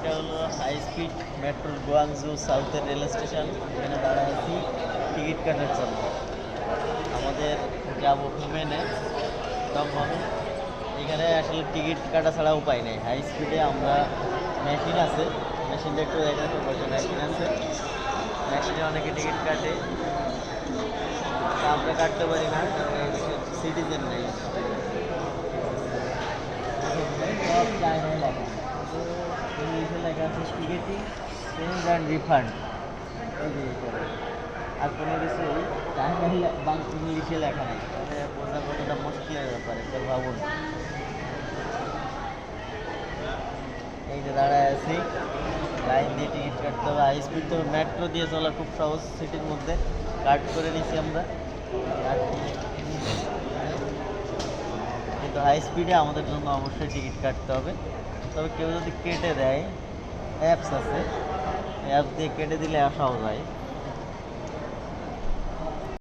এটা হলো high speed মেট্রোর গুয়াংজু সাউথের রেল স্টেশন। এখানে দাঁড়ায় আছি টিকিট কাটার জন্য। আমাদের যাব মেনে দমদমে। এখানে আসলে টিকিট কাটা ছাড়া উপায় নেই। হাই স্পিডে আমরা মেশিন আছে, মেশিনটা একটু দেখাতে বলছে। মেশিন আছে, মেশিনে অনেকে টিকিট কাটে, তা আমরা কাটতে পারি না, সিটিজেন নেই। সব চায়নায় লেখা, ইংলিশে লেখা আছে টিকিটিং চেঞ্জ অ্যান্ড রিফান্ড। এই যে আর কোনো কিছু চায়নায় ইংলিশে লেখা নেই, তাহলে বোঝা কতটা মুশকিলের ব্যাপার একবার ভাবুন। এই যে দাঁড়ায় আছি, লাইন দিয়ে টিকিট কাটতে হবে। হাই স্পিড তো মেট্রো দিয়ে চলা খুব সহজ, সিটির মধ্যে কাট করে নিছি আমরা। কিন্তু হাই স্পিডে আমাদের জন্য অবশ্যই টিকিট কাটতে হবে। তবে কেউ যদি কেটে দেয়, অ্যাপস আছে, অ্যাপস দিয়ে কেটে দিলে সহজ হয়।